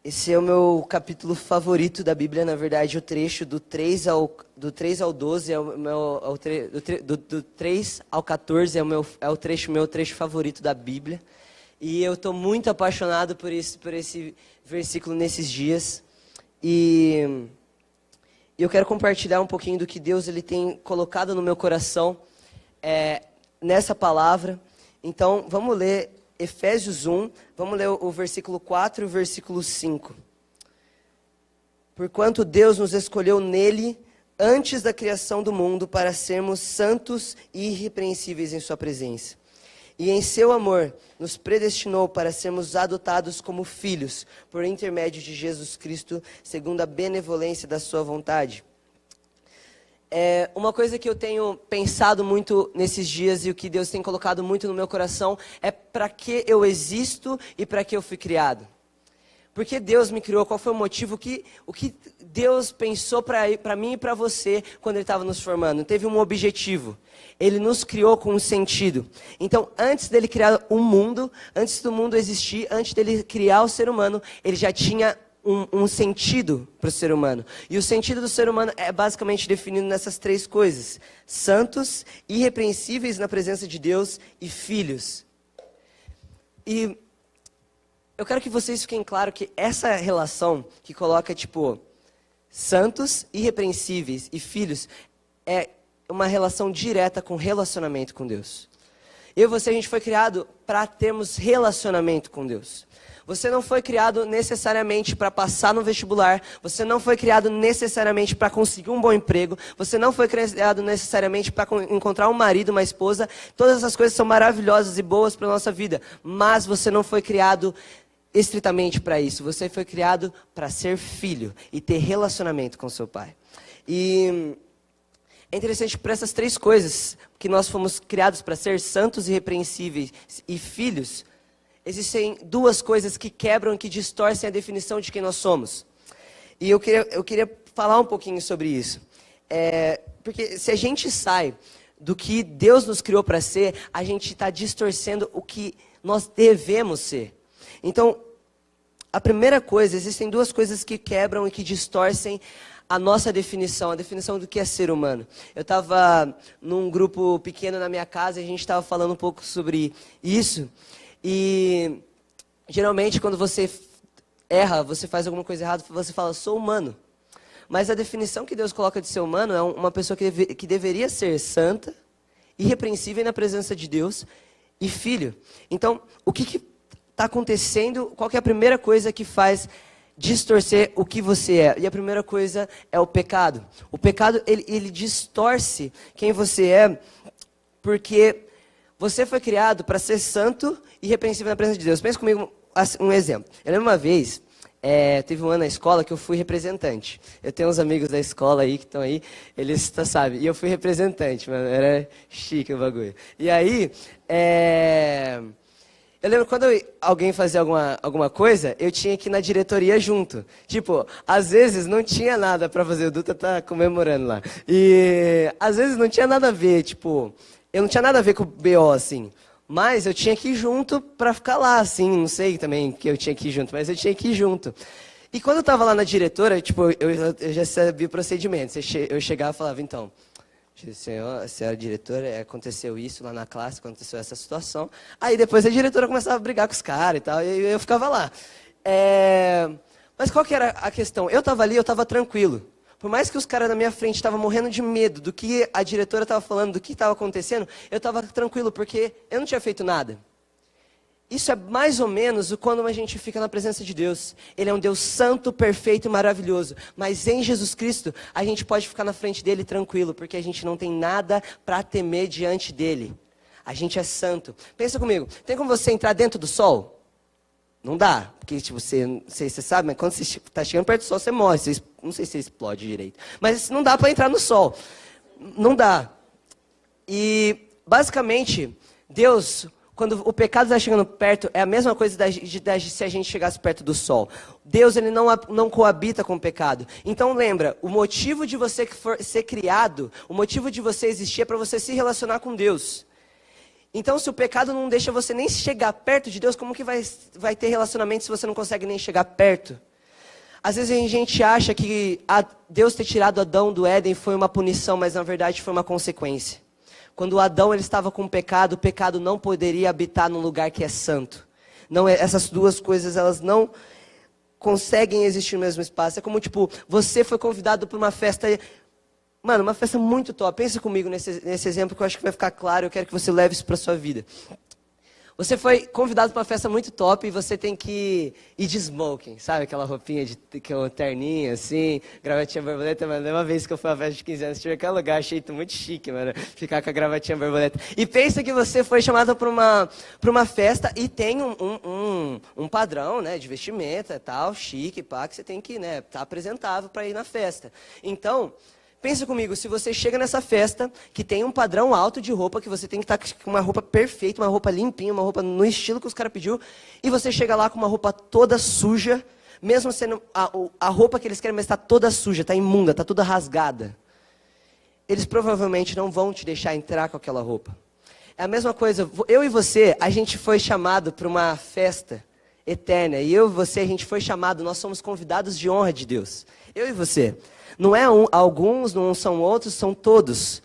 Esse é o meu capítulo favorito da Bíblia, na verdade, o trecho do 3 ao 12, do 3 ao 14 é o meu trecho favorito da Bíblia. E eu estou muito apaixonado por esse versículo nesses dias. E eu quero compartilhar um pouquinho do que Deus ele tem colocado no meu coração nessa palavra. Então, vamos ler Efésios 1, vamos ler o versículo 4 e o versículo 5. Porquanto Deus nos escolheu nele, antes da criação do mundo, para sermos santos e irrepreensíveis em sua presença. E em seu amor, nos predestinou para sermos adotados como filhos, por intermédio de Jesus Cristo, segundo a benevolência da sua vontade. Uma coisa que eu tenho pensado muito nesses dias e o que Deus tem colocado muito no meu coração é para que eu existo e para que eu fui criado. Porque Deus me criou, qual foi o motivo, o que Deus pensou para mim e para você quando Ele estava nos formando? Teve um objetivo, Ele nos criou com um sentido. Então, antes dEle criar o mundo, antes do mundo existir, antes dEle criar o ser humano, Ele já tinha um sentido para o ser humano. E o sentido do ser humano é basicamente definido nessas três coisas: santos, irrepreensíveis na presença de Deus e filhos. E eu quero que vocês fiquem claro que essa relação que coloca, santos, irrepreensíveis e filhos, é uma relação direta com relacionamento com Deus. Eu e você, a gente foi criado para termos relacionamento com Deus. Você não foi criado necessariamente para passar no vestibular. Você não foi criado necessariamente para conseguir um bom emprego. Você não foi criado necessariamente para encontrar um marido, uma esposa. Todas essas coisas são maravilhosas e boas para a nossa vida. Mas você não foi criado estritamente para isso. Você foi criado para ser filho e ter relacionamento com seu pai. E é interessante por essas três coisas que nós fomos criados para ser santos, irrepreensíveis e filhos. Existem duas coisas que quebram e que distorcem a definição de quem nós somos. E eu queria falar um pouquinho sobre isso. Porque se a gente sai do que Deus nos criou para ser, a gente está distorcendo o que nós devemos ser. Então, a primeira coisa, existem duas coisas que quebram e que distorcem a nossa definição, a definição do que é ser humano. Eu estava num grupo pequeno na minha casa e a gente estava falando um pouco sobre isso. E geralmente quando você erra, você faz alguma coisa errada, você fala, sou humano. Mas a definição que Deus coloca de ser humano é uma pessoa que deveria ser santa, irrepreensível na presença de Deus e filho. Então, o que está acontecendo? Qual que é a primeira coisa que faz distorcer o que você é? E a primeira coisa é o pecado. O pecado, ele distorce quem você é, porque você foi criado para ser santo e irrepreensível na presença de Deus. Pensa comigo um exemplo. Eu lembro uma vez, teve um ano na escola que eu fui representante. Eu tenho uns amigos da escola aí que estão aí, eles sabem. E eu fui representante, mano. Era chique o bagulho. E aí, eu lembro quando alguém fazia alguma coisa, eu tinha que ir na diretoria junto. Às vezes não tinha nada para fazer. O Duta tá comemorando lá. E às vezes não tinha nada a ver, eu não tinha nada a ver com o BO, assim. Mas eu tinha que ir junto pra ficar lá, assim. Não sei também que eu tinha que ir junto, mas eu tinha que ir junto. E quando eu tava lá na diretora, eu já sabia o procedimento. Eu chegava e falava, então, senhora diretora, aconteceu isso lá na classe, aconteceu essa situação. Aí depois a diretora começava a brigar com os caras e tal, e eu ficava lá. Mas qual que era a questão? Eu tava ali, eu tava tranquilo. Por mais que os caras na minha frente estavam morrendo de medo do que a diretora estava falando, do que estava acontecendo, eu estava tranquilo, porque eu não tinha feito nada. Isso é mais ou menos quando a gente fica na presença de Deus. Ele é um Deus santo, perfeito e maravilhoso. Mas em Jesus Cristo, a gente pode ficar na frente dele tranquilo, porque a gente não tem nada para temer diante dele. A gente é santo. Pensa comigo, tem como você entrar dentro do sol? Não dá, porque você sabe, mas quando você está chegando perto do sol, você morre. Não sei se você explode direito. Mas não dá para entrar no sol. Não dá. E, basicamente, Deus, quando o pecado está chegando perto, é a mesma coisa se a gente chegasse perto do sol. Deus, ele não coabita com o pecado. Então, lembra, o motivo de você ser criado, o motivo de você existir é para você se relacionar com Deus. Então, se o pecado não deixa você nem chegar perto de Deus, como que vai ter relacionamento se você não consegue nem chegar perto? Às vezes a gente acha que Deus ter tirado Adão do Éden foi uma punição, mas na verdade foi uma consequência. Quando Adão ele estava com o pecado não poderia habitar num lugar que é santo. Não, essas duas coisas elas não conseguem existir no mesmo espaço. É como tipo, você foi convidado para uma festa, mano, uma festa muito top. Pensa comigo nesse exemplo que eu acho que vai ficar claro, eu quero que você leve isso para sua vida. Você foi convidado para uma festa muito top e você tem que ir de smoking, sabe? Aquela roupinha que é um terninho, assim, gravatinha borboleta. Mano, uma vez que eu fui a uma festa de 15 anos, tive aquele lugar, achei muito chique, mano, ficar com a gravatinha borboleta. E pensa que você foi chamado para uma festa e tem um padrão, né, de vestimenta e tal, chique, pá, que você tem que, né, tá apresentável para ir na festa. Então, pensa comigo, se você chega nessa festa, que tem um padrão alto de roupa, que você tem que estar com uma roupa perfeita, uma roupa limpinha, uma roupa no estilo que os caras pediu, e você chega lá com uma roupa toda suja, mesmo sendo a roupa que eles querem, mas está toda suja, está imunda, está toda rasgada. Eles provavelmente não vão te deixar entrar com aquela roupa. É a mesma coisa, eu e você, a gente foi chamado para uma festa eterna, e eu e você, a gente foi chamado, nós somos convidados de honra de Deus. Eu e você. Não é alguns, não são outros, são todos.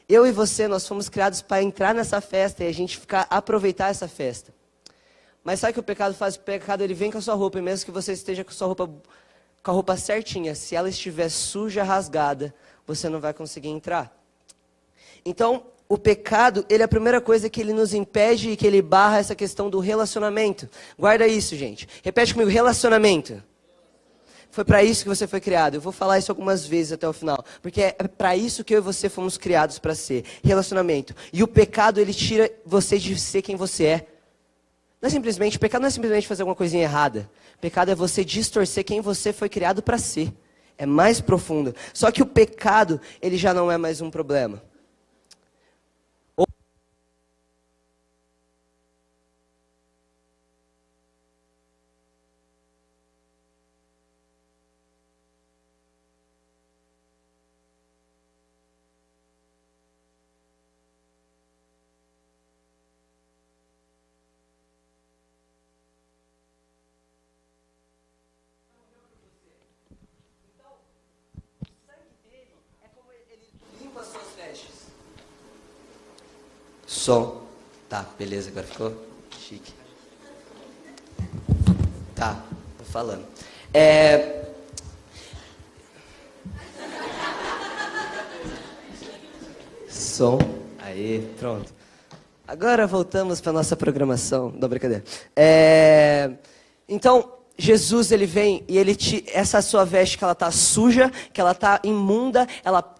Eu e você, nós fomos criados para entrar nessa festa e a gente aproveitar essa festa. Mas sabe o que o pecado faz? O pecado ele vem com a sua roupa, e mesmo que você esteja com a roupa certinha, se ela estiver suja, rasgada, você não vai conseguir entrar. Então, o pecado, ele é a primeira coisa que ele nos impede e que ele barra essa questão do relacionamento. Guarda isso, gente. Repete comigo, relacionamento. Foi para isso que você foi criado. Eu vou falar isso algumas vezes até o final. Porque é para isso que eu e você fomos criados para ser. Relacionamento. E o pecado, ele tira você de ser quem você é. O pecado não é simplesmente fazer alguma coisinha errada. O pecado é você distorcer quem você foi criado para ser. É mais profundo. Só que o pecado, ele já não é mais um problema. Som. Tá, beleza, agora ficou chique. Tá, tô falando. Som. Aí, pronto. Agora voltamos para nossa programação. Não, brincadeira. Então, Jesus, ele vem e essa sua veste que ela tá suja, que ela tá imunda,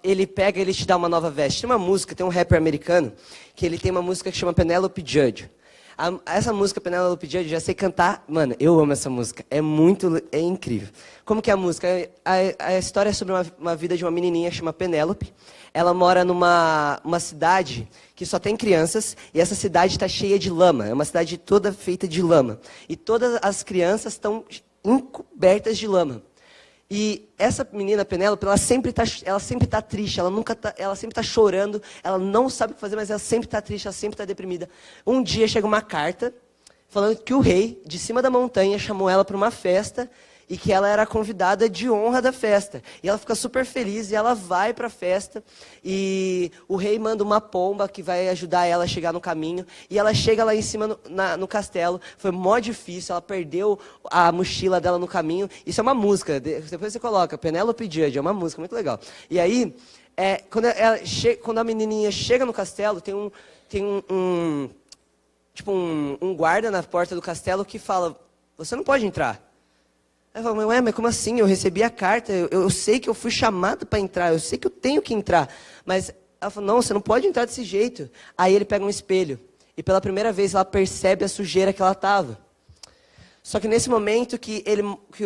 ele pega e ele te dá uma nova veste. Tem uma música, tem um rapper americano, que ele tem uma música que chama Penelope Judge. Essa música, Penelope Judge, eu já sei cantar. Mano, eu amo essa música. É incrível. Como que é a música? A história é sobre uma vida de uma menininha que chama Penélope. Ela mora numa cidade que só tem crianças, e essa cidade está cheia de lama. É uma cidade toda feita de lama. E todas as crianças estão encobertas de lama. E essa menina, Penélope, ela sempre tá triste, ela sempre tá chorando, ela não sabe o que fazer, mas ela sempre está triste, ela sempre está deprimida. Um dia chega uma carta falando que o rei, de cima da montanha, chamou ela para uma festa e que ela era a convidada de honra da festa. E ela fica super feliz e ela vai para a festa. E o rei manda uma pomba que vai ajudar ela a chegar no caminho. E ela chega lá em cima no castelo. Foi mó difícil, ela perdeu a mochila dela no caminho. Isso é uma música, depois você coloca, Penelope Judge, é uma música muito legal. E aí, quando a menininha chega no castelo, tem um guarda na porta do castelo que fala, você não pode entrar. Ela fala, mas como assim? Eu recebi a carta, eu sei que eu fui chamado para entrar, eu sei que eu tenho que entrar. Mas ela falou, não, você não pode entrar desse jeito. Aí ele pega um espelho, e pela primeira vez ela percebe a sujeira que ela estava. Só que nesse momento que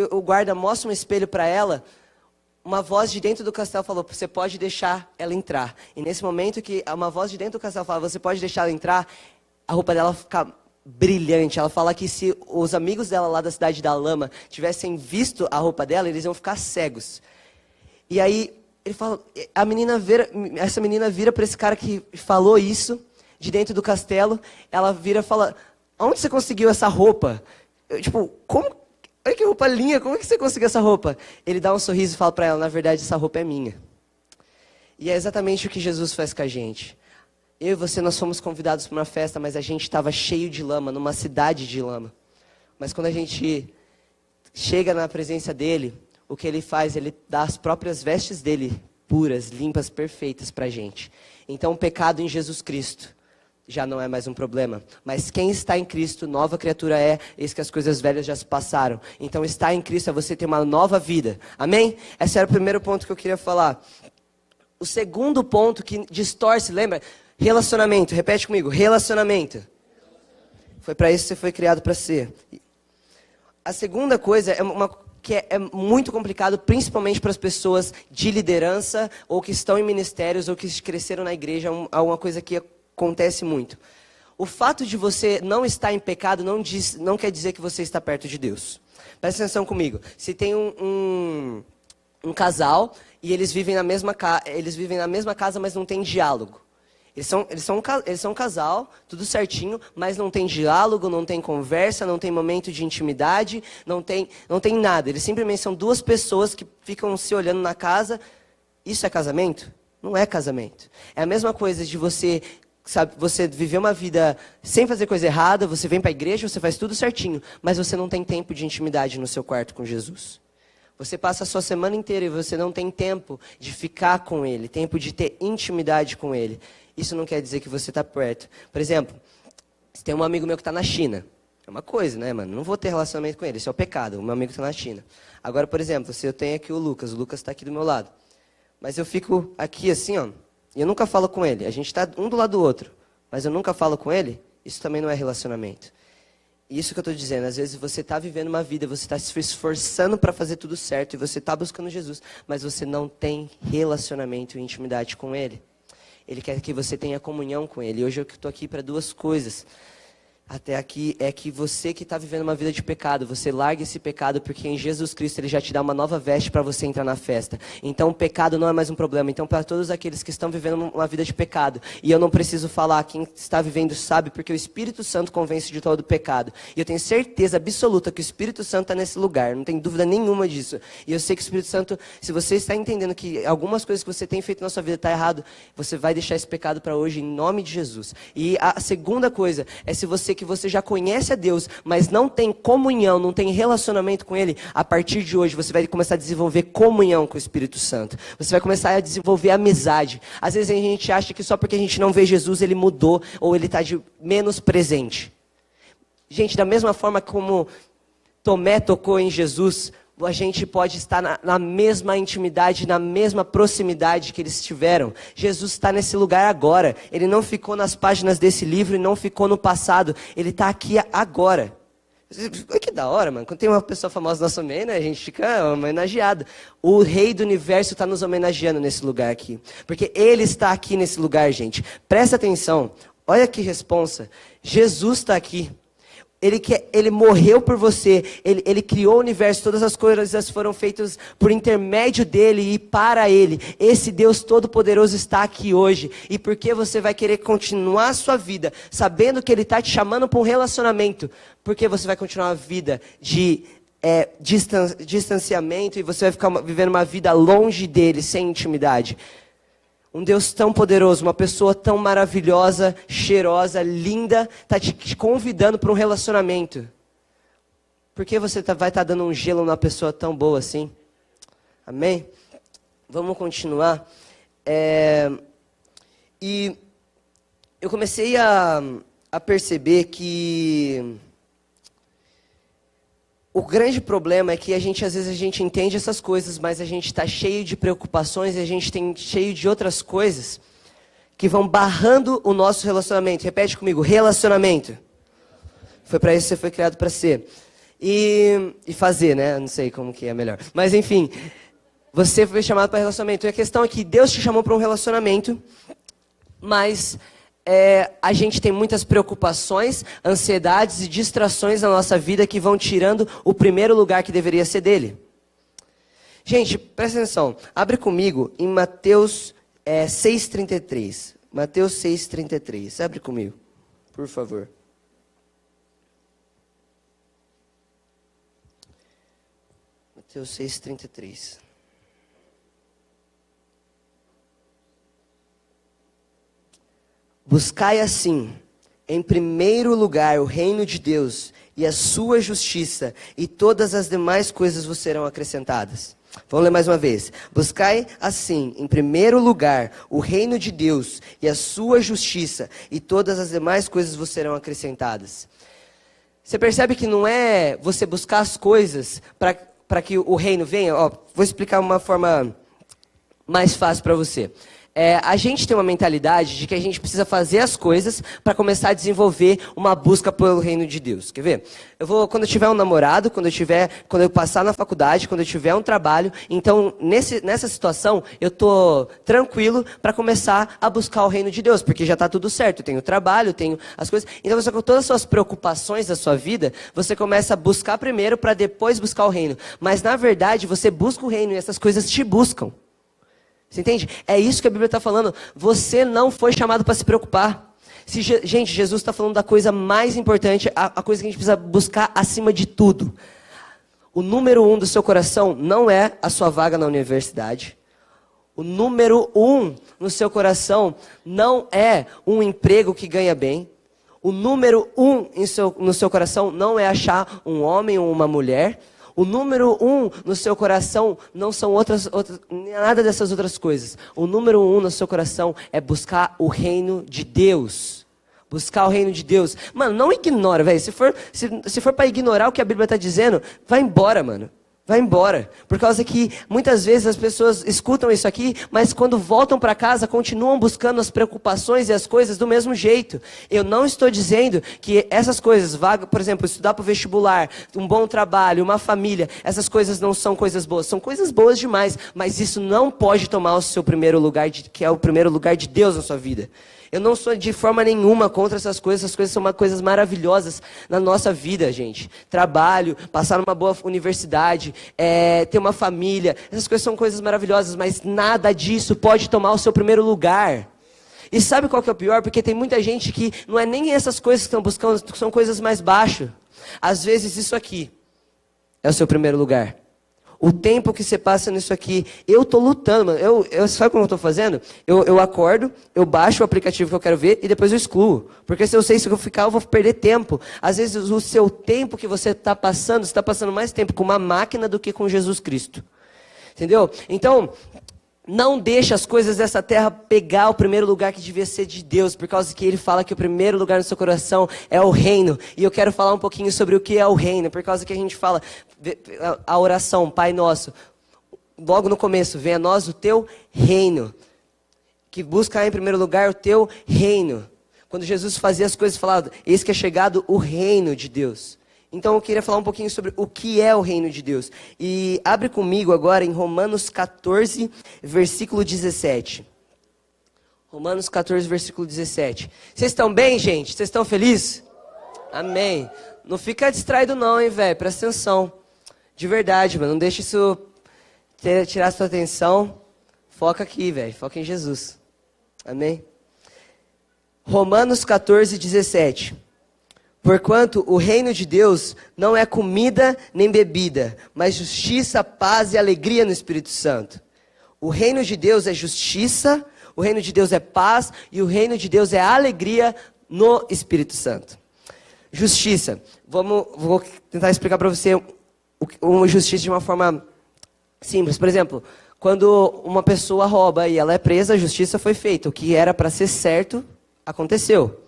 o guarda mostra um espelho para ela, uma voz de dentro do castelo falou, você pode deixar ela entrar. E nesse momento que uma voz de dentro do castelo fala, você pode deixar ela entrar, a roupa dela fica brilhante. Ela fala que se os amigos dela lá da cidade da lama tivessem visto a roupa dela, eles iam ficar cegos. E aí ele fala, essa menina vira para esse cara que falou isso de dentro do castelo. Ela vira e fala, onde você conseguiu essa roupa? Como olha que roupa linda, como é que você conseguiu essa roupa? Ele dá um sorriso e fala para ela, na verdade essa roupa é minha. E é exatamente o que Jesus faz com a gente. Eu e você, nós fomos convidados para uma festa, mas a gente estava cheio de lama, numa cidade de lama. Mas quando a gente chega na presença dele, o que ele faz? Ele dá as próprias vestes dele, puras, limpas, perfeitas para a gente. Então o pecado em Jesus Cristo já não é mais um problema. Mas quem está em Cristo, nova criatura é, eis que as coisas velhas já se passaram. Então estar em Cristo é você ter uma nova vida. Amém? Esse era o primeiro ponto que eu queria falar. O segundo ponto que distorce, lembra? Relacionamento, repete comigo, relacionamento. Foi para isso que você foi criado para ser. A segunda coisa é que é muito complicado, principalmente para as pessoas de liderança, ou que estão em ministérios, ou que cresceram na igreja, é uma coisa que acontece muito. O fato de você não estar em pecado não quer dizer que você está perto de Deus. Presta atenção comigo. Se tem um casal e eles vivem na mesma casa, mas não tem diálogo. Eles são um casal, tudo certinho, mas não tem diálogo, não tem conversa, não tem momento de intimidade, não tem nada. Eles simplesmente são duas pessoas que ficam se olhando na casa. Isso é casamento? Não é casamento. É a mesma coisa de você, sabe, você viver uma vida sem fazer coisa errada, você vem para a igreja, você faz tudo certinho, mas você não tem tempo de intimidade no seu quarto com Jesus. Você passa a sua semana inteira e você não tem tempo de ficar com Ele, tempo de ter intimidade com Ele. Isso não quer dizer que você está perto. Por exemplo, se tem um amigo meu que está na China. É uma coisa, né, mano? Não vou ter relacionamento com ele, isso é o pecado. O meu amigo está na China. Agora, por exemplo, se eu tenho aqui o Lucas está aqui do meu lado. Mas eu fico aqui assim, ó, e eu nunca falo com ele. A gente está um do lado do outro, mas eu nunca falo com ele. Isso também não é relacionamento. Isso que eu estou dizendo, às vezes você está vivendo uma vida, você está se esforçando para fazer tudo certo, e você está buscando Jesus, mas você não tem relacionamento e intimidade com Ele. Ele quer que você tenha comunhão com Ele. E hoje eu estou aqui para duas coisas. Até aqui é que você que está vivendo uma vida de pecado, você larga esse pecado, porque em Jesus Cristo Ele já te dá uma nova veste para você entrar na festa. Então o pecado não é mais um problema. Então para todos aqueles que estão vivendo uma vida de pecado, e eu não preciso falar, quem está vivendo sabe, porque o Espírito Santo convence de todo o pecado. E eu tenho certeza absoluta que o Espírito Santo está nesse lugar, não tem dúvida nenhuma disso. E eu sei que o Espírito Santo, se você está entendendo que algumas coisas que você tem feito na sua vida está errado, você vai deixar esse pecado para hoje em nome de Jesus. E a segunda coisa é se você que você já conhece a Deus, mas não tem comunhão, não tem relacionamento com Ele, a partir de hoje você vai começar a desenvolver comunhão com o Espírito Santo. Você vai começar a desenvolver amizade. Às vezes a gente acha que só porque a gente não vê Jesus, Ele mudou, ou Ele está de menos presente. Gente, da mesma forma como Tomé tocou em Jesus, a gente pode estar na mesma intimidade, na mesma proximidade que eles tiveram. Jesus está nesse lugar agora. Ele não ficou nas páginas desse livro e não ficou no passado. Ele está aqui agora. Que da hora, mano. Quando tem uma pessoa famosa no nosso meio, né, a gente fica homenageado. O Rei do Universo está nos homenageando nesse lugar aqui. Porque Ele está aqui nesse lugar, gente. Presta atenção. Olha que responsa. Jesus está aqui. Ele morreu por você, ele criou o universo, todas as coisas foram feitas por intermédio dele e para ele. Esse Deus Todo-Poderoso está aqui hoje. E por que você vai querer continuar a sua vida, sabendo que Ele está te chamando para um relacionamento? Porque você vai continuar a vida de distanciamento e você vai ficar vivendo uma vida longe dele, sem intimidade. Um Deus tão poderoso, uma pessoa tão maravilhosa, cheirosa, linda, está te convidando para um relacionamento. Por que você vai estar dando um gelo numa pessoa tão boa assim? Amém? Vamos continuar. E eu comecei a perceber que o grande problema é que às vezes a gente entende essas coisas, mas a gente está cheio de preocupações e a gente tem cheio de outras coisas que vão barrando o nosso relacionamento. Repete comigo, relacionamento. Foi para isso que você foi criado para ser. E fazer, né? Não sei como que é melhor. Mas enfim, você foi chamado para relacionamento. E a questão é que Deus te chamou para um relacionamento, mas a gente tem muitas preocupações, ansiedades e distrações na nossa vida que vão tirando o primeiro lugar que deveria ser dele. Gente, presta atenção. Abre comigo em Mateus 6,33. Mateus 6,33. Abre comigo, por favor. Mateus 6:33. Buscai assim, em primeiro lugar, o reino de Deus e a sua justiça, e todas as demais coisas vos serão acrescentadas. Vamos ler mais uma vez. Buscai assim, em primeiro lugar, o reino de Deus e a sua justiça, e todas as demais coisas vos serão acrescentadas. Você percebe que não é você buscar as coisas para que o reino venha? Ó, vou explicar uma forma mais fácil para você. A gente tem uma mentalidade de que a gente precisa fazer as coisas para começar a desenvolver uma busca pelo reino de Deus. Quer ver? Quando eu tiver um namorado, quando eu passar na faculdade, quando eu tiver um trabalho, então nessa situação eu tô tranquilo para começar a buscar o reino de Deus, porque já está tudo certo. Eu tenho trabalho, eu tenho as coisas. Então você, com todas as suas preocupações da sua vida, você começa a buscar primeiro para depois buscar o reino. Mas na verdade você busca o reino e essas coisas te buscam. Você entende? É isso que a Bíblia está falando. Você não foi chamado para se preocupar. Gente, Jesus está falando da coisa mais importante, a coisa que a gente precisa buscar acima de tudo. O número 1 do seu coração não é a sua vaga na universidade. O número 1 no seu coração não é um emprego que ganha bem. O número 1 no seu coração não é achar um homem ou uma mulher. O número 1 no seu coração não são nada dessas outras coisas. O número 1 no seu coração é buscar o reino de Deus. Buscar o reino de Deus. Mano, não ignora, velho. Se for para ignorar o que a Bíblia está dizendo, vai embora, mano. Vai embora. Por causa que muitas vezes as pessoas escutam isso aqui, mas quando voltam para casa continuam buscando as preocupações e as coisas do mesmo jeito. Eu não estou dizendo que essas coisas, por exemplo, estudar para o vestibular, um bom trabalho, uma família, essas coisas não são coisas boas. São coisas boas demais, mas isso não pode tomar o seu primeiro lugar, que é o primeiro lugar de Deus na sua vida. Eu não sou de forma nenhuma contra essas coisas são coisas maravilhosas na nossa vida, gente. Trabalho, passar numa boa universidade, ter uma família, essas coisas são coisas maravilhosas, mas nada disso pode tomar o seu primeiro lugar. E sabe qual que é o pior? Porque tem muita gente que não é nem essas coisas que estão buscando, são coisas mais baixas. Às vezes isso aqui é o seu primeiro lugar. O tempo que você passa nisso aqui, eu estou lutando, mano. Sabe como eu estou fazendo? Eu acordo, eu baixo o aplicativo que eu quero ver e depois eu excluo. Porque se eu sei se eu ficar, eu vou perder tempo. Às vezes o seu tempo que você está passando mais tempo com uma máquina do que com Jesus Cristo. Entendeu? Então, não deixe as coisas dessa terra pegar o primeiro lugar que devia ser de Deus, por causa que Ele fala que o primeiro lugar no seu coração é o reino. E eu quero falar um pouquinho sobre o que é o reino, por causa que a gente fala a oração, Pai Nosso, logo no começo, venha a nós o teu reino, que busca em primeiro lugar o teu reino. Quando Jesus fazia as coisas, falava, eis que é chegado o reino de Deus. Então eu queria falar um pouquinho sobre o que é o reino de Deus. E abre comigo agora em Romanos 14, versículo 17. Romanos 14, versículo 17. Vocês estão bem, gente? Vocês estão felizes? Amém. Não fica distraído não, hein, velho? Presta atenção. De verdade, mano. Não deixa isso tirar a sua atenção. Foca aqui, velho. Foca em Jesus. Amém? Romanos 14, 17. Porquanto o reino de Deus não é comida nem bebida, mas justiça, paz e alegria no Espírito Santo. O reino de Deus é justiça, o reino de Deus é paz e o reino de Deus é alegria no Espírito Santo. Justiça. Vou tentar explicar para você uma justiça de uma forma simples. Por exemplo, quando uma pessoa rouba e ela é presa, a justiça foi feita. O que era para ser certo, aconteceu.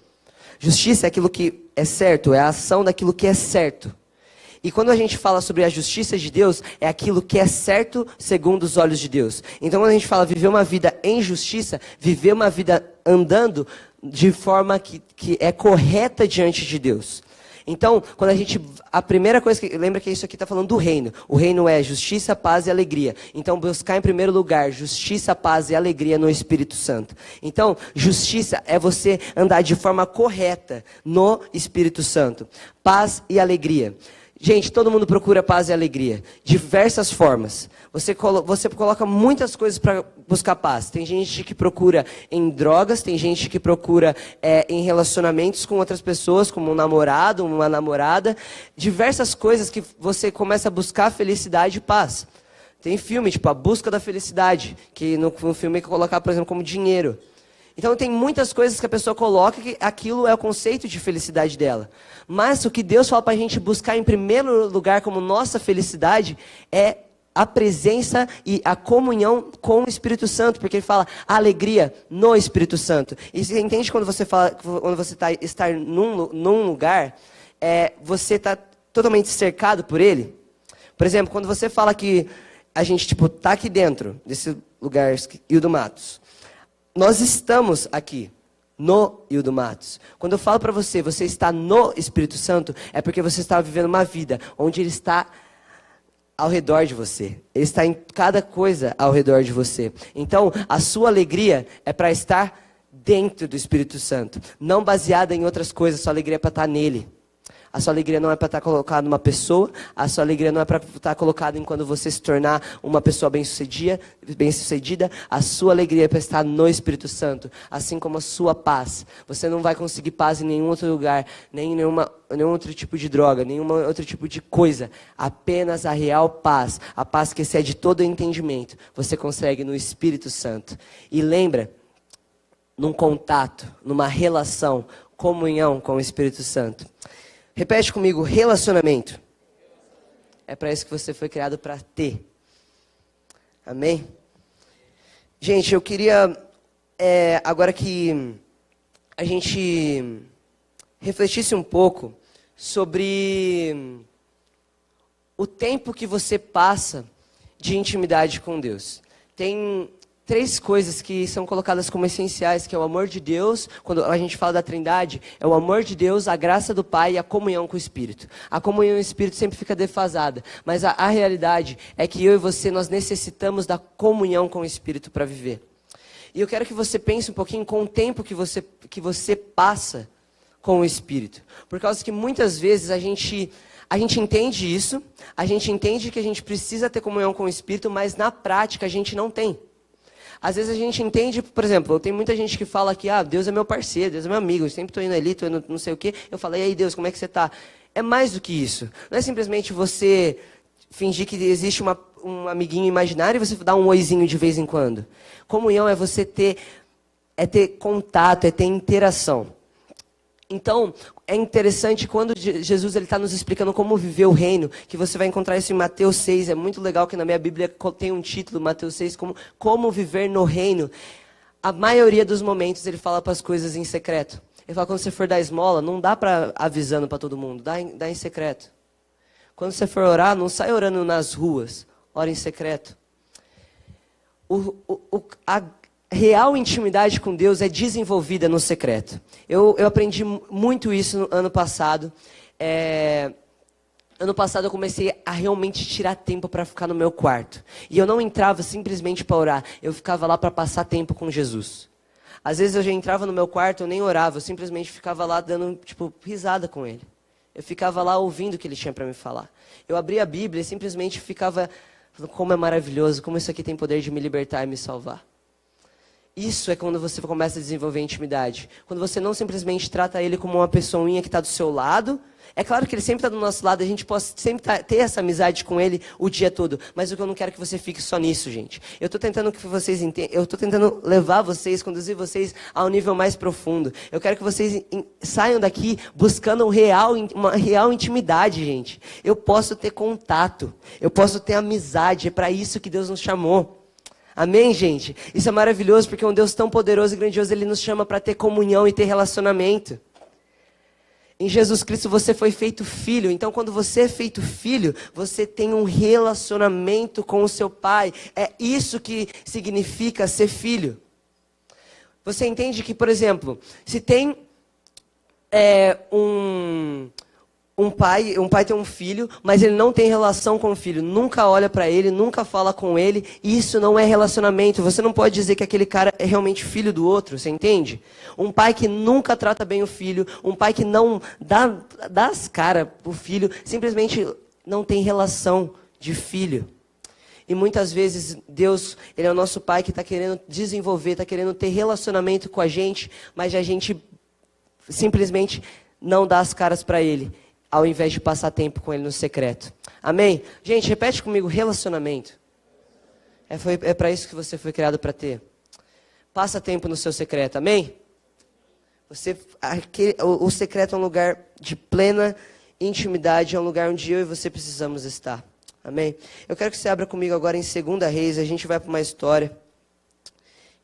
Justiça é aquilo que é certo, é a ação daquilo que é certo. E quando a gente fala sobre a justiça de Deus, é aquilo que é certo segundo os olhos de Deus. Então quando a gente fala viver uma vida em justiça, viver uma vida andando de forma que é correta diante de Deus. Então, a primeira coisa que, lembra que isso aqui está falando do reino. O reino é justiça, paz e alegria. Então, buscar em primeiro lugar justiça, paz e alegria no Espírito Santo. Então, justiça é você andar de forma correta no Espírito Santo. Paz e alegria. Gente, todo mundo procura paz e alegria. Diversas formas. Você coloca muitas coisas para buscar paz. Tem gente que procura em drogas, tem gente que procura em relacionamentos com outras pessoas, como um namorado, uma namorada. Diversas coisas que você começa a buscar felicidade e paz. Tem filme, tipo A Busca da Felicidade, que no filme é colocar, por exemplo, como dinheiro. Então tem muitas coisas que a pessoa coloca que aquilo é o conceito de felicidade dela. Mas o que Deus fala para a gente buscar em primeiro lugar como nossa felicidade é a presença e a comunhão com o Espírito Santo. Porque ele fala alegria no Espírito Santo. E você entende quando você fala, quando você está num lugar, você está totalmente cercado por ele? Por exemplo, quando você fala que a gente está aqui dentro desse lugar, Hildo Matos. Nós estamos aqui, no Hildo Matos. Quando eu falo para você, você está no Espírito Santo, é porque você está vivendo uma vida onde Ele está ao redor de você. Ele está em cada coisa ao redor de você. Então, a sua alegria é para estar dentro do Espírito Santo. Não baseada em outras coisas, a sua alegria é para estar nele. A sua alegria não é para estar colocada numa pessoa, a sua alegria não é para estar colocada em quando você se tornar uma pessoa bem-sucedida, a sua alegria é para estar no Espírito Santo, assim como a sua paz. Você não vai conseguir paz em nenhum outro lugar, nem em nenhum outro tipo de droga, nenhum outro tipo de coisa. Apenas a real paz, a paz que excede todo o entendimento, você consegue no Espírito Santo. E lembra, num contato, numa relação, comunhão com o Espírito Santo. Repete comigo, relacionamento. É para isso que você foi criado para ter. Amém? Gente, eu queria, agora que a gente refletisse um pouco sobre o tempo que você passa de intimidade com Deus. Tem 3 coisas que são colocadas como essenciais, que é o amor de Deus. Quando a gente fala da Trindade, é o amor de Deus, a graça do Pai e a comunhão com o Espírito. A comunhão com o Espírito sempre fica defasada, mas a realidade é que eu e você, nós necessitamos da comunhão com o Espírito para viver. E eu quero que você pense um pouquinho com o tempo que você passa com o Espírito. Por causa que muitas vezes a gente entende isso, a gente entende que a gente precisa ter comunhão com o Espírito, mas na prática a gente não tem. Às vezes a gente entende, por exemplo, tem muita gente que fala que Deus é meu parceiro, Deus é meu amigo, eu sempre estou indo ali, estou indo não sei o quê. Eu falo, e aí Deus, como é que você está? É mais do que isso. Não é simplesmente você fingir que existe um amiguinho imaginário e você dar um oizinho de vez em quando. Comunhão é você ter contato, é ter interação. Então, é interessante quando Jesus está nos explicando como viver o reino, que você vai encontrar isso em Mateus 6. É muito legal que na minha Bíblia tem um título, Mateus 6, como viver no reino. A maioria dos momentos ele fala para as coisas em secreto. Ele fala, quando você for dar esmola, não dá para avisando para todo mundo, dá em secreto. Quando você for orar, não sai orando nas ruas, ora em secreto. A real intimidade com Deus é desenvolvida no secreto. Eu aprendi muito isso no ano passado. Ano passado eu comecei a realmente tirar tempo para ficar no meu quarto. E eu não entrava simplesmente para orar. Eu ficava lá para passar tempo com Jesus. Às vezes eu já entrava no meu quarto, eu nem orava. Eu simplesmente ficava lá dando risada com Ele. Eu ficava lá ouvindo o que Ele tinha para me falar. Eu abria a Bíblia e simplesmente ficava falando, como é maravilhoso, como isso aqui tem poder de me libertar e me salvar. Isso é quando você começa a desenvolver intimidade. Quando você não simplesmente trata ele como uma pessoinha que está do seu lado. É claro que ele sempre está do nosso lado, a gente pode sempre ter essa amizade com ele o dia todo. Mas o que eu não quero é que você fique só nisso, gente. Eu estou tentando que vocês entendam, eu estou tentando levar vocês, conduzir vocês a um nível mais profundo. Eu quero que vocês saiam daqui buscando uma real intimidade, gente. Eu posso ter contato, eu posso ter amizade, é para isso que Deus nos chamou. Amém, gente? Isso é maravilhoso, porque um Deus tão poderoso e grandioso, Ele nos chama para ter comunhão e ter relacionamento. Em Jesus Cristo você foi feito filho, então quando você é feito filho, você tem um relacionamento com o seu pai. É isso que significa ser filho. Você entende que, por exemplo, se tem Um pai tem um filho, mas ele não tem relação com o filho, nunca olha para ele, nunca fala com ele, e isso não é relacionamento. Você não pode dizer que aquele cara é realmente filho do outro, você entende? Um pai que nunca trata bem o filho, um pai que não dá as caras pro filho, simplesmente não tem relação de filho. E muitas vezes Deus, Ele é o nosso Pai que está querendo desenvolver, está querendo ter relacionamento com a gente, mas a gente simplesmente não dá as caras para Ele, ao invés de passar tempo com Ele no secreto. Amém? Gente, repete comigo, relacionamento. É para isso que você foi criado para ter. Passa tempo no seu secreto, amém? O secreto é um lugar de plena intimidade, é um lugar onde eu e você precisamos estar. Amém? Eu quero que você abra comigo agora em 2 Reis, a gente vai para uma história,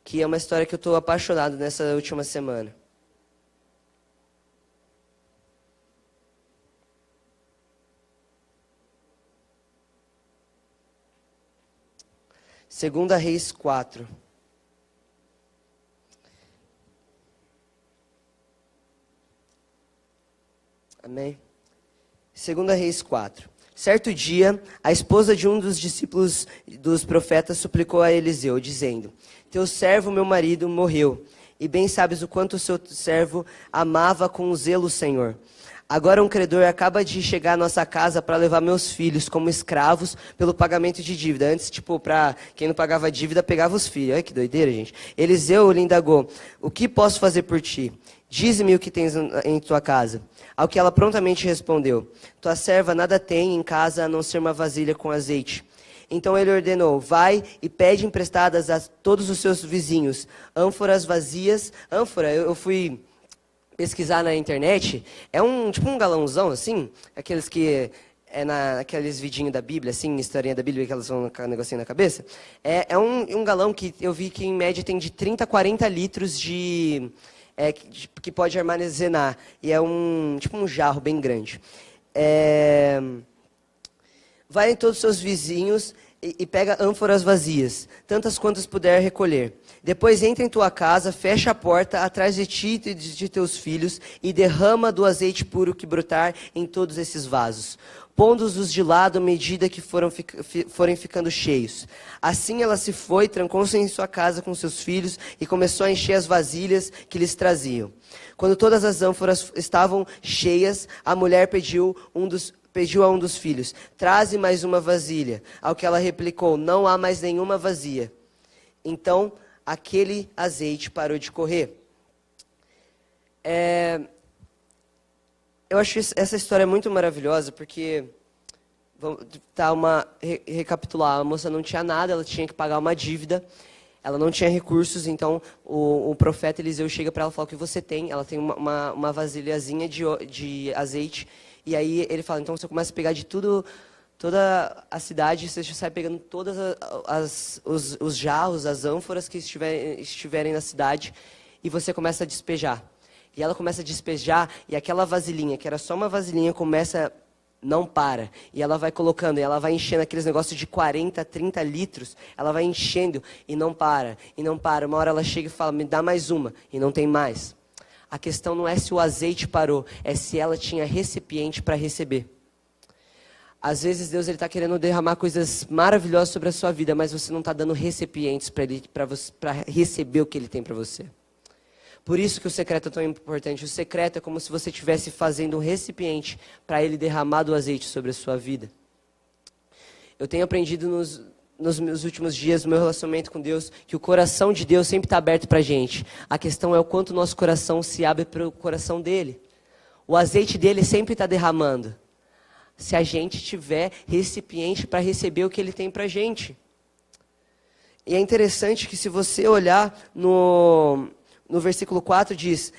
que é uma história que eu estou apaixonado nessa última semana. Segunda Reis 4. Amém? 2 Reis 4. Certo dia, a esposa de um dos discípulos dos profetas suplicou a Eliseu, dizendo: Teu servo, meu marido, morreu, e bem sabes o quanto o seu servo amava com zelo o Senhor. Agora um credor acaba de chegar à nossa casa para levar meus filhos como escravos pelo pagamento de dívida. Antes, para quem não pagava dívida, pegava os filhos. Olha que doideira, gente. Eliseu lhe indagou: O que posso fazer por ti? Dize-me o que tens em tua casa. Ao que ela prontamente respondeu: Tua serva nada tem em casa a não ser uma vasilha com azeite. Então ele ordenou: Vai e pede emprestadas a todos os seus vizinhos ânforas vazias. Ânfora, eu fui pesquisar na internet, é um galãozão assim, aqueles que naqueles vidinhos da Bíblia, assim, historinha da Bíblia, que elas vão com o negocinho na cabeça. É um galão que eu vi que em média tem de 30 a 40 litros que pode armazenar. E é um jarro bem grande. Vai em todos os seus vizinhos e pega ânforas vazias, tantas quantas puder recolher. Depois entra em tua casa, fecha a porta atrás de ti e de teus filhos e derrama do azeite puro que brotar em todos esses vasos, pondo-os de lado à medida que forem ficando cheios. Assim ela se foi, trancou-se em sua casa com seus filhos e começou a encher as vasilhas que lhes traziam. Quando todas as ânforas estavam cheias, a mulher pediu a um dos filhos: Traze mais uma vasilha. Ao que ela replicou: Não há mais nenhuma vazia. Então aquele azeite parou de correr. Eu acho essa história muito maravilhosa, porque, recapitular, a moça não tinha nada, ela tinha que pagar uma dívida, ela não tinha recursos, então o profeta Eliseu chega para ela e fala: O que você tem? Ela tem uma vasilhazinha de azeite, e aí ele fala: Então você começa a pegar de tudo, toda a cidade, você sai pegando todos os jarros, as ânforas que estiverem na cidade, e você começa a despejar. E ela começa a despejar, e aquela vasilhinha, que era só uma vasilhinha, não para. E ela vai colocando, e ela vai enchendo aqueles negócios de 40, 30 litros, ela vai enchendo, e não para, e não para. Uma hora ela chega e fala: Me dá mais uma, e não tem mais. A questão não é se o azeite parou, é se ela tinha recipiente para receber. Às vezes Deus está querendo derramar coisas maravilhosas sobre a sua vida, mas você não está dando recipientes para receber o que Ele tem para você. Por isso que o secreto é tão importante. O secreto é como se você estivesse fazendo um recipiente para Ele derramar do azeite sobre a sua vida. Eu tenho aprendido nos meus últimos dias, no meu relacionamento com Deus, que o coração de Deus sempre está aberto para a gente. A questão é o quanto o nosso coração se abre para o coração dEle. O azeite dEle sempre está derramando. Se a gente tiver recipiente para receber o que Ele tem para a gente. E é interessante que se você olhar no versículo 4 diz: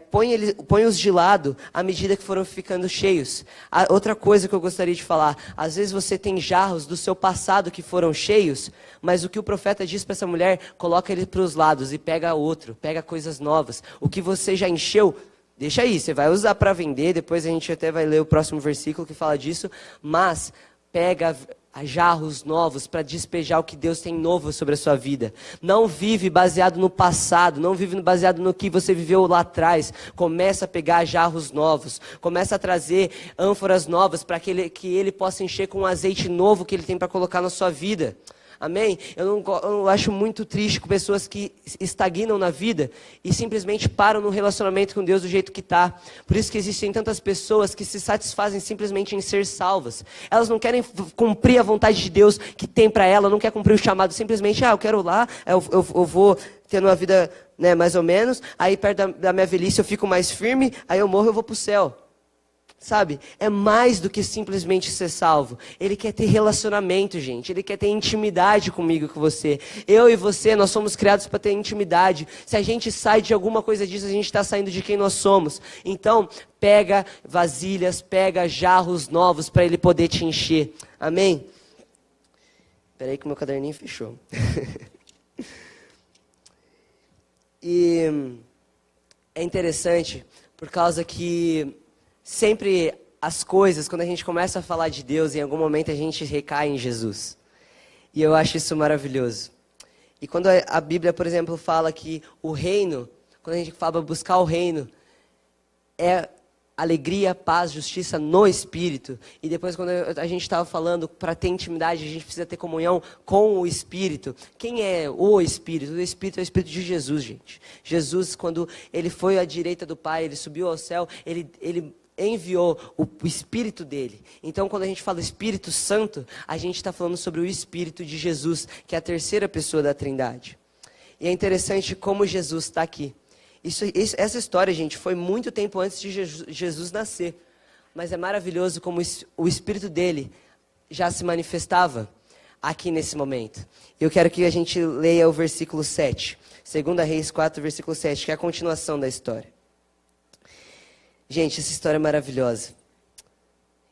põe-os de lado à medida que foram ficando cheios. Outra coisa que eu gostaria de falar: às vezes você tem jarros do seu passado que foram cheios, mas o que o profeta diz para essa mulher: coloca ele para os lados e pega outro, pega coisas novas. O que você já encheu, deixa aí, você vai usar para vender, depois a gente até vai ler o próximo versículo que fala disso, mas pega jarros novos para despejar o que Deus tem novo sobre a sua vida. Não vive baseado no passado, não vive baseado no que você viveu lá atrás. Começa a pegar jarros novos, começa a trazer ânforas novas para que ele possa encher com um azeite novo que ele tem para colocar na sua vida. Amém? Eu acho muito triste com pessoas que estagnam na vida e simplesmente param no relacionamento com Deus do jeito que está. Por isso que existem tantas pessoas que se satisfazem simplesmente em ser salvas. Elas não querem cumprir a vontade de Deus que tem para ela, não quer cumprir o chamado. Simplesmente, eu quero lá, eu vou tendo uma vida, né, mais ou menos, aí perto da minha velhice eu fico mais firme, aí eu morro, eu vou para o céu. Sabe, é mais do que simplesmente ser salvo. Ele quer ter relacionamento, gente. Ele quer ter intimidade comigo, com você. Eu e você, nós somos criados para ter intimidade. Se a gente sai de alguma coisa disso, a gente está saindo de quem nós somos. Então, pega vasilhas, pega jarros novos para Ele poder te encher. Amém? Espera aí que o meu caderninho fechou. E é interessante, por causa que sempre as coisas, quando a gente começa a falar de Deus, em algum momento a gente recai em Jesus. E eu acho isso maravilhoso. E quando a Bíblia, por exemplo, fala que o reino, quando a gente fala buscar o reino, é alegria, paz, justiça no Espírito. E depois quando a gente estava falando, para ter intimidade, a gente precisa ter comunhão com o Espírito. Quem é o Espírito? O Espírito é o Espírito de Jesus, gente. Jesus, quando ele foi à direita do Pai, ele subiu ao céu, ele enviou o Espírito dele. Então, quando a gente fala Espírito Santo, a gente está falando sobre o Espírito de Jesus, que é a terceira pessoa da Trindade. E é interessante como Jesus está aqui. Essa história, gente, foi muito tempo antes de Jesus nascer. Mas é maravilhoso como o Espírito dele já se manifestava aqui nesse momento. Eu quero que a gente leia o versículo 7. 2 Reis 4, versículo 7, que é a continuação da história. Gente, essa história é maravilhosa.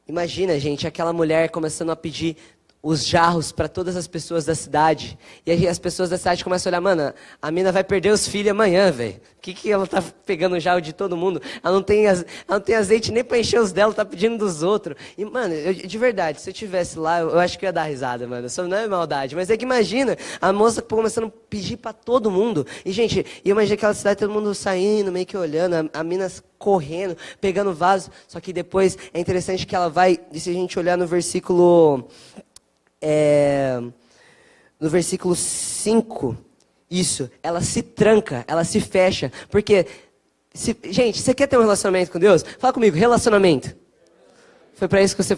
Imagina, gente, aquela mulher começando a pedir os jarros para todas as pessoas da cidade. E aí as pessoas da cidade começam a olhar, mano, a mina vai perder os filhos amanhã, velho. O que ela tá pegando o jarro de todo mundo? Ela não tem azeite nem para encher os dela, tá pedindo dos outros. E, mano, de verdade, se eu tivesse lá, eu acho que eu ia dar risada, mano. Isso não é maldade. Mas é que imagina, a moça começando a pedir para todo mundo. E, gente, eu imagino aquela cidade, todo mundo saindo, meio que olhando, a mina correndo, pegando vaso. Só que depois é interessante que ela vai, e se a gente olhar no versículo... no versículo 5, isso, ela se tranca, ela se fecha, porque, gente, você quer ter um relacionamento com Deus? Fala comigo, relacionamento. Foi para isso que você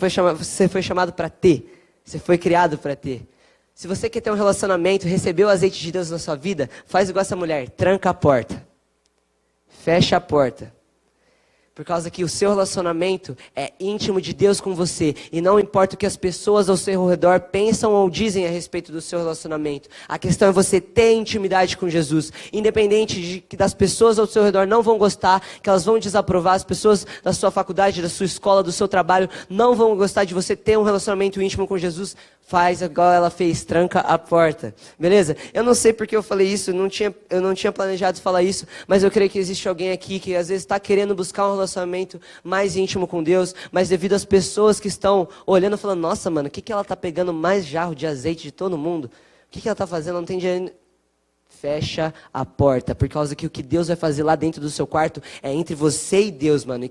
foi chamado para ter, você foi criado para ter. Se você quer ter um relacionamento, receber o azeite de Deus na sua vida, faz igual essa mulher, tranca a porta, fecha a porta. Por causa que o seu relacionamento é íntimo de Deus com você. E não importa o que as pessoas ao seu redor pensam ou dizem a respeito do seu relacionamento. A questão é você ter intimidade com Jesus. Independente de que das pessoas ao seu redor não vão gostar, que elas vão desaprovar, as pessoas da sua faculdade, da sua escola, do seu trabalho, não vão gostar de você ter um relacionamento íntimo com Jesus. Faz igual ela fez, tranca a porta. Beleza? Eu não sei porque eu falei isso, eu não tinha planejado falar isso, mas eu creio que existe alguém aqui que às vezes está querendo buscar um relacionamento mais íntimo com Deus, mas devido às pessoas que estão olhando, falando, nossa, mano, o que ela está pegando mais jarro de azeite de todo mundo? O que ela está fazendo? Ela não tem dinheiro. Fecha a porta, por causa que o que Deus vai fazer lá dentro do seu quarto é entre você e Deus, mano.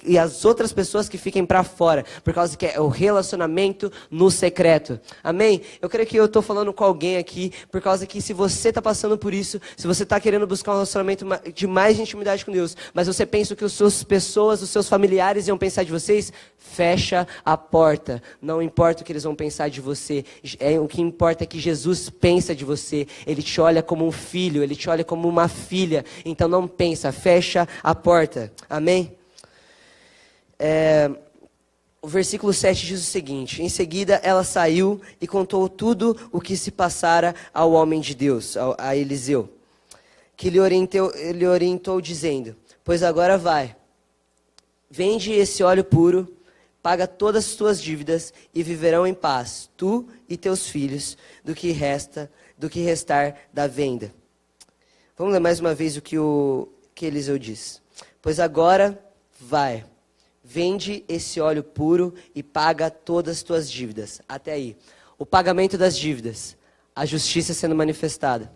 E as outras pessoas que fiquem pra fora, por causa que é o relacionamento no secreto. Amém? Eu creio que eu tô falando com alguém aqui, por causa que se você tá passando por isso, se você tá querendo buscar um relacionamento de mais intimidade com Deus, mas você pensa que as suas pessoas, os seus familiares iam pensar de vocês, fecha a porta. Não importa o que eles vão pensar de você. O que importa é que Jesus pensa de você. Ele te olha como um filho, ele te olha como uma filha. Então não pensa, fecha a porta. Amém? O versículo 7 diz o seguinte: em seguida ela saiu e contou tudo o que se passara ao homem de Deus, a Eliseu, que lhe orientou dizendo, pois agora vai, vende esse óleo puro, paga todas as tuas dívidas e viverão em paz, tu e teus filhos, do que restar da venda. Vamos ler mais uma vez o que Eliseu diz. Pois agora vai, Vende esse óleo puro e paga todas as tuas dívidas. Até aí. O pagamento das dívidas. A justiça sendo manifestada.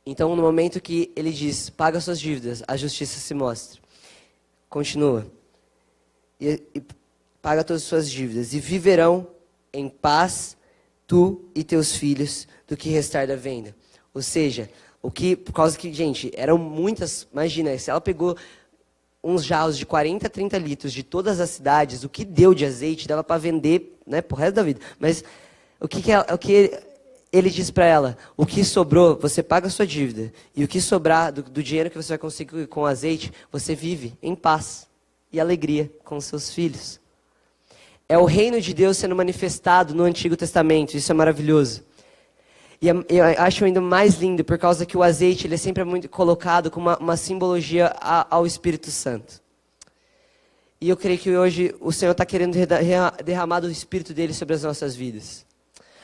Então, no momento que ele diz, paga suas dívidas, a justiça se mostra. Continua. E paga todas as suas dívidas. E viverão em paz, tu e teus filhos, do que restar da venda. Ou seja, por causa que, gente, eram muitas, imagina, se ela pegou uns jarros de 40 a 30 litros de todas as cidades, o que deu de azeite dava para vender, né, pro resto da vida. Mas o que ele diz para ela? O que sobrou, você paga a sua dívida. E o que sobrar do dinheiro que você vai conseguir com azeite, você vive em paz e alegria com seus filhos. É o reino de Deus sendo manifestado no Antigo Testamento. Isso é maravilhoso. E eu acho ainda mais lindo, por causa que o azeite ele é sempre muito colocado como uma simbologia ao Espírito Santo. E eu creio que hoje o Senhor está querendo derramar o Espírito dele sobre as nossas vidas.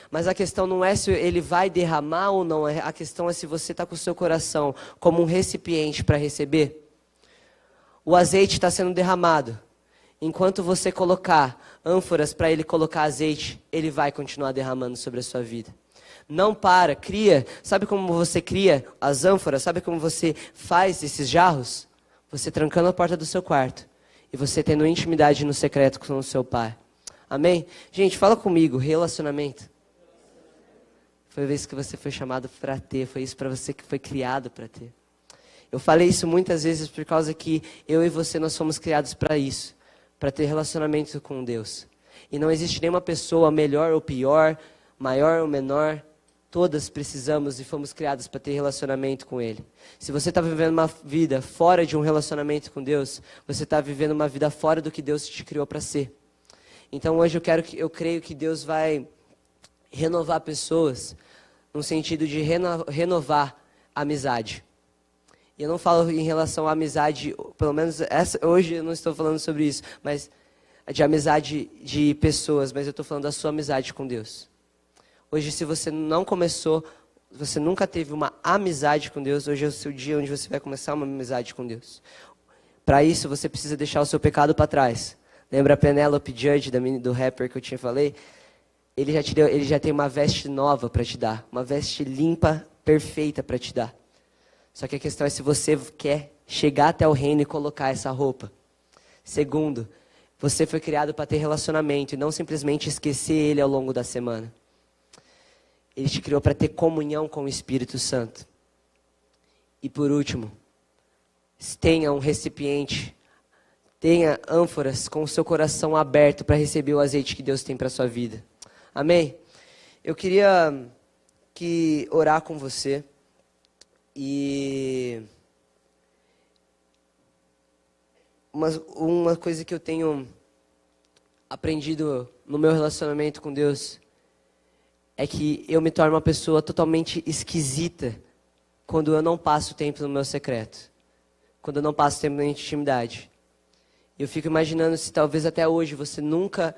Mas a questão não é se ele vai derramar ou não, a questão é se você está com o seu coração como um recipiente para receber. O azeite está sendo derramado. Enquanto você colocar ânforas para ele colocar azeite, ele vai continuar derramando sobre a sua vida. Não para, cria. Sabe como você cria as ânforas? Sabe como você faz esses jarros? Você trancando a porta do seu quarto. E você tendo intimidade no secreto com o seu pai. Amém? Gente, fala comigo, relacionamento. Foi a vez que você foi chamado para ter, foi isso para você que foi criado para ter. Eu falei isso muitas vezes por causa que eu e você, nós fomos criados para isso. Para ter relacionamento com Deus. E não existe nenhuma pessoa melhor ou pior, maior ou menor. Todas precisamos e fomos criados para ter relacionamento com Ele. Se você está vivendo uma vida fora de um relacionamento com Deus, você está vivendo uma vida fora do que Deus te criou para ser. Então hoje eu creio que Deus vai renovar pessoas no sentido de renovar a amizade. E eu não falo em relação à amizade, pelo menos hoje eu não estou falando sobre isso, mas de amizade de pessoas, mas eu estou falando da sua amizade com Deus. Hoje, se você não começou, você nunca teve uma amizade com Deus, hoje é o seu dia onde você vai começar uma amizade com Deus. Para isso, você precisa deixar o seu pecado para trás. Lembra a Penelope Judge, do rapper que eu te falei? Ele já tem uma veste nova para te dar, uma veste limpa, perfeita para te dar. Só que a questão é se você quer chegar até o reino e colocar essa roupa. Segundo, você foi criado para ter relacionamento e não simplesmente esquecer ele ao longo da semana. Ele te criou para ter comunhão com o Espírito Santo. E por último, tenha um recipiente, tenha ânforas com o seu coração aberto para receber o azeite que Deus tem para a sua vida. Amém? Eu queria orar com você. E uma coisa que eu tenho aprendido no meu relacionamento com Deus é que eu me torno uma pessoa totalmente esquisita quando eu não passo tempo no meu secreto, quando eu não passo tempo na intimidade. Eu fico imaginando se talvez até hoje você nunca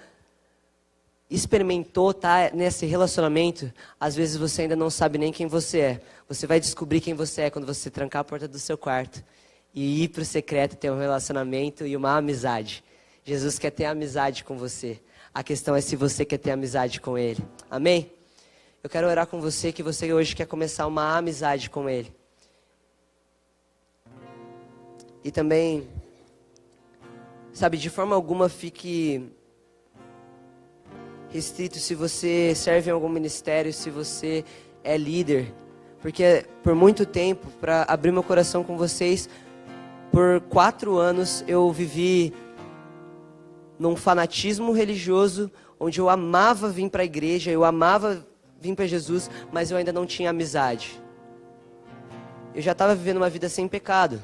experimentou estar nesse relacionamento, às vezes você ainda não sabe nem quem você é. Você vai descobrir quem você é quando você trancar a porta do seu quarto e ir para o secreto, ter um relacionamento e uma amizade. Jesus quer ter amizade com você. A questão é se você quer ter amizade com Ele. Amém? Eu quero orar com você que você hoje quer começar uma amizade com Ele. E também, sabe, de forma alguma fique restrito se você serve em algum ministério, se você é líder. Porque por muito tempo, para abrir meu coração com vocês, por 4 anos eu vivi num fanatismo religioso, onde eu amava vir para a igreja, eu amava vir para Jesus, mas eu ainda não tinha amizade. Eu já estava vivendo uma vida sem pecado.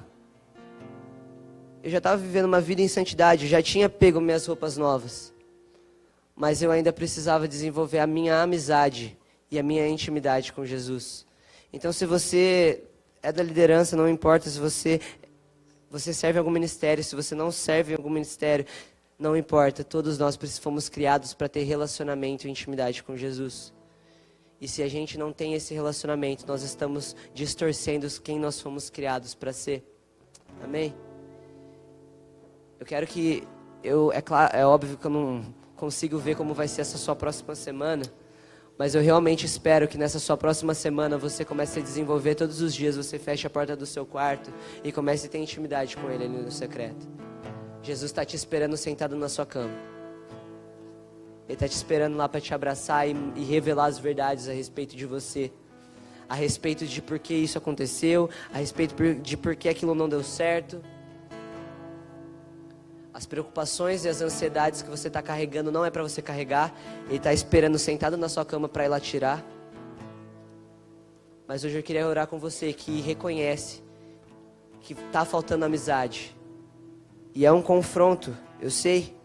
Eu já estava vivendo uma vida em santidade, já tinha pego minhas roupas novas. Mas eu ainda precisava desenvolver a minha amizade e a minha intimidade com Jesus. Então, se você é da liderança, não importa se você serve em algum ministério, se você não serve em algum ministério, não importa. Todos nós fomos criados para ter relacionamento e intimidade com Jesus. E se a gente não tem esse relacionamento, nós estamos distorcendo quem nós fomos criados para ser. Amém? eu quero que, é óbvio que eu não consigo ver como vai ser essa sua próxima semana, mas eu realmente espero que nessa sua próxima semana você comece a desenvolver todos os dias, você feche a porta do seu quarto e comece a ter intimidade com Ele ali no secreto. Jesus está te esperando sentado na sua cama. Ele está te esperando lá para te abraçar e revelar as verdades a respeito de você. A respeito de por que isso aconteceu, a respeito de por que aquilo não deu certo. As preocupações e as ansiedades que você está carregando não é para você carregar. Ele está esperando sentado na sua cama para ir lá tirar. Mas hoje eu queria orar com você que reconhece que está faltando amizade. E é um confronto, eu sei,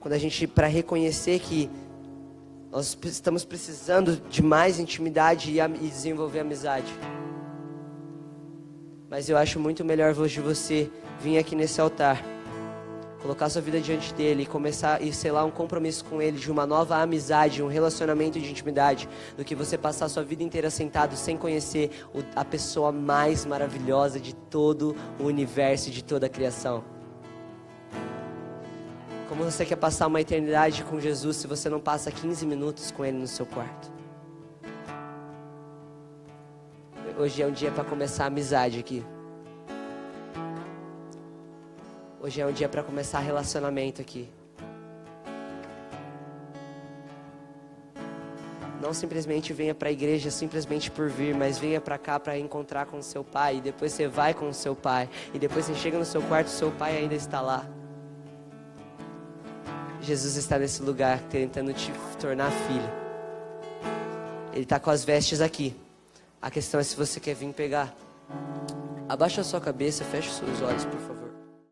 quando a gente, para reconhecer que nós estamos precisando de mais intimidade e desenvolver amizade. Mas eu acho muito melhor hoje você vir aqui nesse altar, colocar sua vida diante dele e começar a selar um compromisso com ele de uma nova amizade, um relacionamento de intimidade, do que você passar sua vida inteira sentado sem conhecer a pessoa mais maravilhosa de todo o universo e de toda a criação. Como você quer passar uma eternidade com Jesus se você não passa 15 minutos com Ele no seu quarto? Hoje é um dia para começar a amizade aqui. Hoje é um dia para começar relacionamento aqui. Não simplesmente venha para a igreja simplesmente por vir, mas venha para cá para encontrar com o seu pai. E depois você vai com o seu pai. E depois você chega no seu quarto e o seu pai ainda está lá. Jesus está nesse lugar tentando te tornar filho. Ele está com as vestes aqui. A questão é se você quer vir pegar. Abaixa a sua cabeça, feche os seus olhos, por favor.